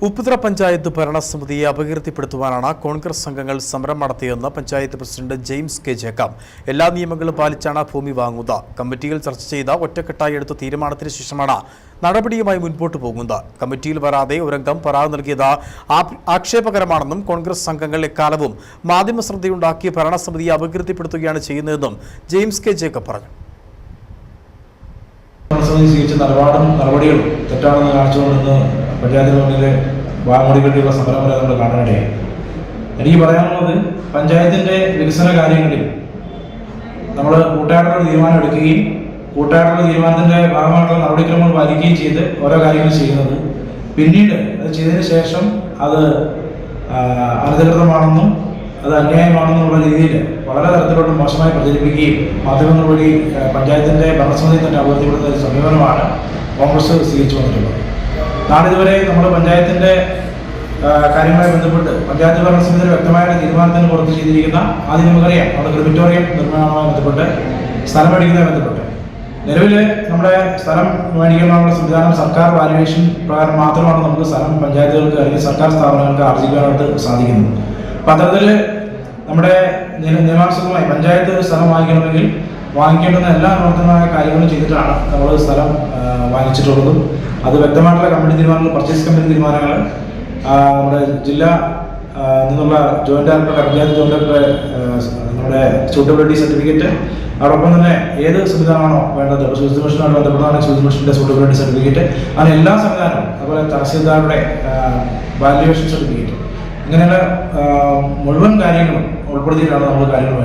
ഉപ്പുതറ പഞ്ചായത്ത് ഭരണസമിതിയെ അപകീർത്തിപ്പെടുത്തുവാനാണ് കോൺഗ്രസ് അംഗങ്ങൾ സമരം നടത്തിയെന്ന് panchayat president James K Jacob. എല്ലാ നിയമങ്ങളും പാലിച്ചാണ് ഭൂമി വാങ്ങുന്നത്. കമ്മിറ്റിയിൽ ചർച്ച ചെയ്ത ഒറ്റക്കെട്ടായി എടുത്ത തീരുമാനത്തിന് ശേഷമാണ് നടപടിയുമായി മുൻപോട്ട് പോകുന്നത്. കമ്മിറ്റിയിൽ വരാതെ ഒരംഗം പരാതി നൽകിയത് ആക്ഷേപകരമാണെന്നും കോൺഗ്രസ് അംഗങ്ങൾ എക്കാലവും മാധ്യമ ശ്രദ്ധയുണ്ടാക്കി ഭരണസമിതിയെ അപകീർത്തിപ്പെടുത്തുകയാണ് ചെയ്യുന്നതെന്നും ജെയിംസ് കെ ജേക്കബ് പറഞ്ഞു. സ്വീകരിച്ച നടപടികളും തെറ്റാണെന്ന് കാണിച്ചുകൊണ്ടിരുന്ന പഞ്ചായത്തിന് മുന്നിലെ വാമൊഴി കെട്ടിയുള്ള സമരം വരെ നമ്മൾ കാണാനിടയായി. എനിക്ക് പറയാനുള്ളത്, പഞ്ചായത്തിന്റെ വികസന കാര്യങ്ങളിൽ നമ്മൾ കൂട്ടായിട്ടുള്ള തീരുമാനം എടുക്കുകയും കൂട്ടായിട്ടുള്ള തീരുമാനത്തിന്റെ ഭാഗമായിട്ടുള്ള നടപടിക്രമങ്ങൾ പാലിക്കുകയും ചെയ്ത് ഓരോ കാര്യങ്ങൾ ചെയ്യുന്നത്, പിന്നീട് അത് ചെയ്തതിന് ശേഷം അത് അനധികൃതമാണെന്നും അത് അന്യായമാണെന്നുള്ള രീതിയിൽ വളരെ തരത്തിലുള്ള മോശമായി പ്രചരിപ്പിക്കുകയും മാധ്യമങ്ങൾ വഴി പഞ്ചായത്തിന്റെ ഭരണസമിതി തന്നെ അപകീർത്തിപ്പെടുന്ന ഒരു സമീപനമാണ് കോൺഗ്രസ് സ്വീകരിച്ചു വന്നിട്ടുള്ളത്. നാളിതുവരെ നമ്മൾ പഞ്ചായത്തിന്റെ കാര്യങ്ങളുമായി ബന്ധപ്പെട്ട് പഞ്ചായത്ത് ഭരണസമിതിയുടെ വ്യക്തമായ തീരുമാനത്തിന് പുറത്ത് ചെയ്തിരിക്കുന്ന ആദ്യം നമുക്കറിയാം, നമ്മുടെ ക്രിമിറ്റോറിയം നിർമ്മാണവുമായി ബന്ധപ്പെട്ട് സ്ഥലം മേടിക്കുന്നതുമായി ബന്ധപ്പെട്ട് നിലവിൽ നമ്മുടെ സ്ഥലം മേടിക്കാനുള്ള സംവിധാനം സർക്കാർ വാല്യുവേഷൻ പ്രകാരം മാത്രമാണ് നമുക്ക് സ്ഥലം പഞ്ചായത്തുകൾക്ക് അല്ലെങ്കിൽ സർക്കാർ സ്ഥാപനങ്ങൾക്ക് ആർജിക്കാനായിട്ട് സാധിക്കുന്നത്. അപ്പം അത്തരത്തിൽ നമ്മുടെ നിയമാനുസൃതമായി പഞ്ചായത്ത് സ്ഥലം വാങ്ങിക്കണമെങ്കിൽ വാങ്ങിക്കേണ്ടുന്ന എല്ലാ പ്രവർത്തനമായ കാര്യങ്ങളും ചെയ്തിട്ടാണ് നമ്മൾ സ്ഥലം വാങ്ങിച്ചിട്ടുള്ളതും. അത് വ്യക്തമായിട്ടുള്ള കമ്മിറ്റി തീരുമാനങ്ങൾ, പർച്ചേസ് കമ്മിറ്റി തീരുമാനങ്ങൾ, നമ്മുടെ ജില്ലാ നിന്നുള്ള ജോയിന്റ് ഡയറക്ടറുടെ പഞ്ചായത്ത് ജോയിന്റ് ഡയറക്ടറുടെ നമ്മുടെ സൂട്ടബിലിറ്റി സർട്ടിഫിക്കറ്റ്, അതോടൊപ്പം തന്നെ ഏത് സംവിധാനമാണോ വേണ്ടത്, ശുചിത്വ മിഷനുമായി ബന്ധപ്പെട്ടതാണ് ശുചിത്വ മിഷന്റെ സൂട്ടബിലിറ്റി സർട്ടിഫിക്കറ്റ്, അങ്ങനെ എല്ലാ സംവിധാനവും, അതുപോലെ തഹസീൽദാരുടെ വാല്യുവേഷൻ സർട്ടിഫിക്കറ്റ്, ഇങ്ങനെയുള്ള മുഴുവൻ കാര്യങ്ങളും ഉൾപ്പെടുത്തിയിട്ടാണ് നമ്മൾ കാര്യങ്ങൾ